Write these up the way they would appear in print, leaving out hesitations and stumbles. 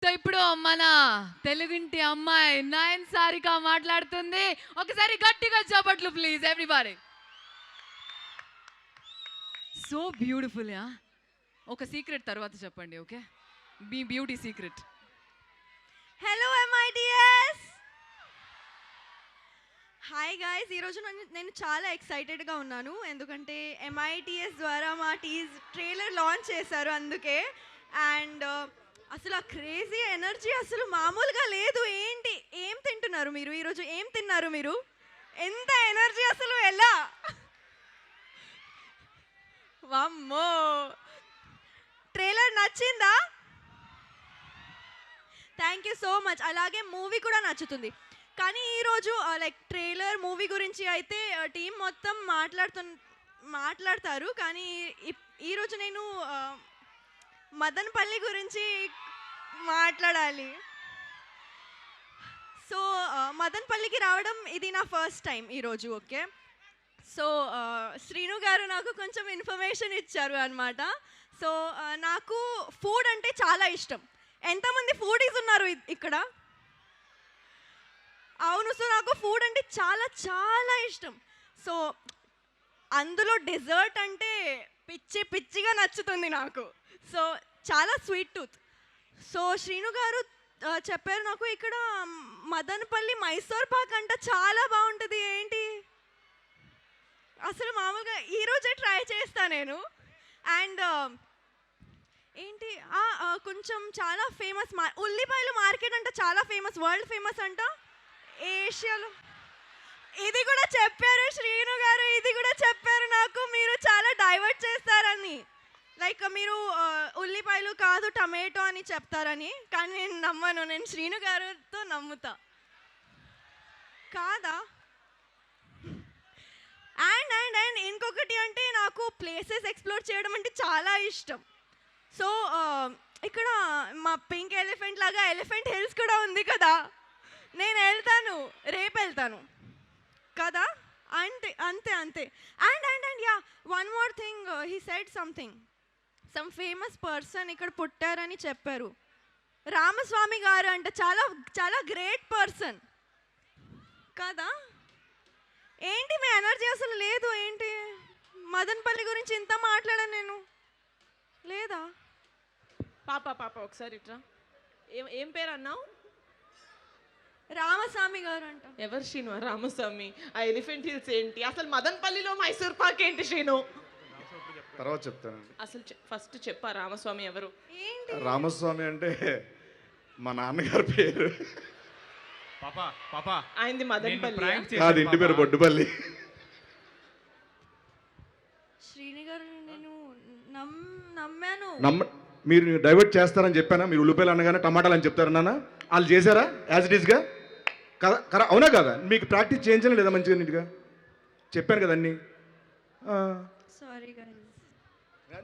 So ఇప్పుడు మన తెలుగింటి అమ్మాయి నయన్ సారిక మాట్లాడుతుంది. ఒకసారి గట్టిగా చప్పట్లు please everybody. So beautiful yeah. ఒక సీక్రెట్ తర్వాత చెప్పండి, ఓకే? మీ beauty secret. Hello MITS. Hi guys, ఈరోజు నేను చాలా ఎక్సైటెడ్గా ఉన్నాను ఎందుకంటే MITS ద్వారా మా ట్రైలర్ లాంచ్ చేశారు అందుకే. అండ్ అసలు ఆ క్రేజీ ఎనర్జీ అసలు మామూలుగా లేదు. ఏంటి, ఏం తింటున్నారు మీరు ఈరోజు? ఏం తిన్నారు మీరు? ఎంత ఎనర్జీ అసలు, ఎలా? వామ్మో, ట్రైలర్ నచ్చిందా? Thank you so much. అలాగే మూవీ కూడా నచ్చుతుంది. కానీ ఈరోజు లైక్ ట్రైలర్ మూవీ గురించి అయితే టీం మొత్తం మాట్లాడతారు. కానీ ఈరోజు నేను మదనపల్లి గురించి మాట్లాడాలి. సో మదనపల్లికి రావడం ఇది నా ఫస్ట్ టైం ఈరోజు, ఓకే? సో శ్రీను గారు నాకు కొంచెం ఇన్ఫర్మేషన్ ఇచ్చారు అనమాట. సో నాకు ఫుడ్ అంటే చాలా ఇష్టం. ఎంతమంది ఫుడీస్ ఉన్నారు ఇక్కడ? అవును. సో నాకు ఫుడ్ అంటే చాలా చాలా ఇష్టం. సో అందులో డెజర్ట్ అంటే పిచ్చిగా నచ్చుతుంది నాకు. సో చాలా స్వీట్ టూత్. సో శ్రీను గారు చెప్పారు నాకు ఇక్కడ మదనపల్లి మైసూర్ పాక్ అంట చాలా బాగుంటుంది. ఏంటి అసలు మామూలుగా ఈరోజే ట్రై చేస్తా నేను. అండ్ ఏంటి కొంచెం చాలా ఫేమస్ ఉల్లిపాయలు మార్కెట్ అంట, చాలా ఫేమస్, వరల్డ్ ఫేమస్ అంట ఏషియాలో. ఇది కూడా చెప్పారు శ్రీను గారు, ఇది కూడా చెప్పారు నాకు మీరు చాలా డైవర్ట్ చేస్తారని. లైక్ మీరు ఉల్లిపాయలు కాదు టమాటో అని చెప్తారని. కానీ నేను నమ్మను, నేను శ్రీను గారితో నమ్ముతా. కాదా? అండ్ అండ్ అండ్ ఇంకొకటి అంటే నాకు ప్లేసెస్ ఎక్స్ప్లోర్ చేయడం అంటే చాలా ఇష్టం. సో ఇక్కడ మా పింక్ ఎలిఫెంట్ లాగా ఎలిఫెంట్ హిల్స్ కూడా ఉంది కదా, నేను వెళ్తాను, రేపు వెళ్తాను కదా. అంతే అంతే అంతే. And and and yeah, one more thing, he said something, some famous person ఇక్కడ పుట్టారని చెప్పారు. రామస్వామి గారు అంట, చాలా చాలా గ్రేట్ పర్సన్ కదా. ఏంటి మీ ఎనర్జీ అసలు లేదు? ఏంటి మదనపల్లి గురించి ఇంత మాట్లాడాను నేను, లేదా? పాప ఒకసారి ఇట్రా. ఏం పేరు అన్నావు? రామస్వామి గారు అంట. ఎవరు శ్రీను? రామస్వామి. ఆ ఎలిఫెంట్ హిల్స్ ఏంటి? అసలు మదనపల్లిలో మైసూర్ పాక్ ఏంటి శ్రీను? తర్వాత చెప్తాను. అసలు ఫస్ట్ చెప్పా రామస్వామి ఎవరు? ఏంటి రామస్వామి అంటే మా నాన్నగారి పేరు. ఆయనది మదనపల్లి కాదు, ఇంటి పేరు బొడ్డుపల్లి. శ్రీని గారు నేను నమ్మాను. మీరు డైవర్ట్ చేస్తారని చెప్పానా? మీరు ఉల్లిపాయలు అనగానే టమాటాలు అని చెప్తారు నాన్న. వాళ్ళు చేశారా యాజ్ ఇట్ ఈస్గా? కదా, అవునా కదా? మీకు ప్రాక్టీస్ చేయించడం లేదా మంచిగా నీట్గా? చెప్పాను కదా అన్నీ. Sorry guys.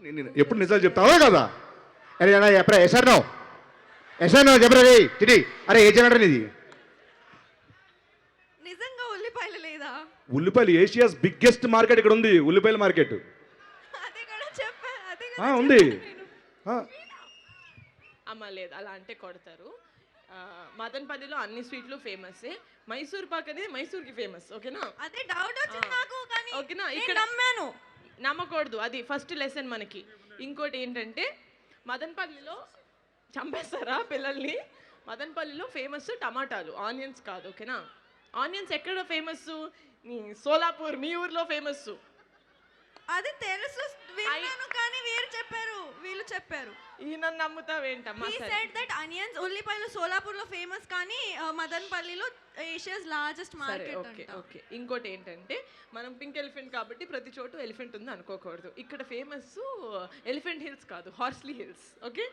నేను ఎప్పుడు నిజాలు చెప్తావా కదా? అరే ఎప్పుడా ఎసారు చెప్పరా చిటి. అరే ఏ జనరే ఇది? నిజంగా ఉల్లిపాయలు లేదా? ఉల్లిపాయలు ఏషియాస్ బిగ్గెస్ట్ మార్కెట్ ఇక్కడ ఉంది, ఉల్లిపాయల మార్కెట్. అదే కూడా చెప్పా, అదే ఉంది. అమ్మ లేదు, అలా అంటే కొడతారు. మదనపల్లిలో అన్ని స్వీట్లు ఫేమస్. మైసూర్ పాక్ అనేది మైసూర్కి ఫేమస్, ఓకేనా? అదే డౌట్ వచ్చింది నాకు, కానీ ఓకేనా? ఇక్కడ నమ్మాను. నమ్మకూడదు, అది ఫస్ట్ లెసన్ మనకి. ఇంకోటి ఏంటంటే మదనపల్లిలో చంపేస్తారా పిల్లల్ని? మదనపల్లిలో ఫేమస్ టమాటాలు, ఆనియన్స్ కాదు, ఓకేనా? ఆనియన్స్ ఎక్కడ ఫేమస్? సోలాపూర్, మీ ఊర్లో ఫేమస్. అది తెలుసు, విన్నాను, కానీ వీళ్ళు చెప్పారు. ఈయన నమ్ముతావేంటమ్మా? He said that onions, ఉల్లిపాయలు సోలాపూర్లో ఫేమస్, కానీ మదనపల్లిలో ఏషియాస్ లార్జెస్ట్ మార్కెట్ ఓకే అంట. ఓకే. ఇంకోటి ఏంటంటే మనం పింక్ ఎలిఫెంట్ కాబట్టి ప్రతి చోటు ఎలిఫెంట్ ఉంది అనుకోకూడదు. ఇక్కడ ఫేమస్ ఎలిఫెంట్ హిల్స్ కాదు, హార్స్లీ హిల్స్, ఓకే?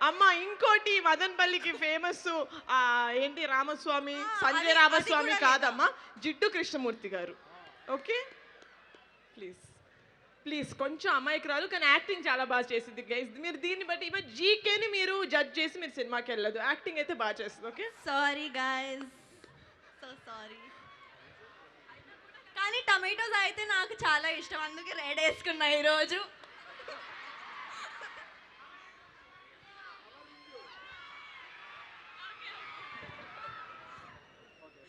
అమ్మ ఇంకోటి మదనపల్లికి ఫేమస్ ఏంటి? రామస్వామి, సంజయ్ రామస్వామి కాదమ్మా, జిడ్డు కృష్ణమూర్తి గారు, ఓకే? ప్లీజ్ కొంచెం అమాయకురాలు, కానీ యాక్టింగ్ చాలా బాగా చేసింది గైస్. మీరు దీన్ని బట్టి ఈమె జీకేని మీరు జడ్జ్ చేసి మీరు సినిమాకి వెళ్ళదు, యాక్టింగ్ అయితే బాగా చేస్తుంది, okay? Sorry guys, so sorry. కానీ టమాటోస్ అయితే నాకు చాలా ఇష్టం, అందుకే రెడ్ వేసుకున్నా ఈరోజు.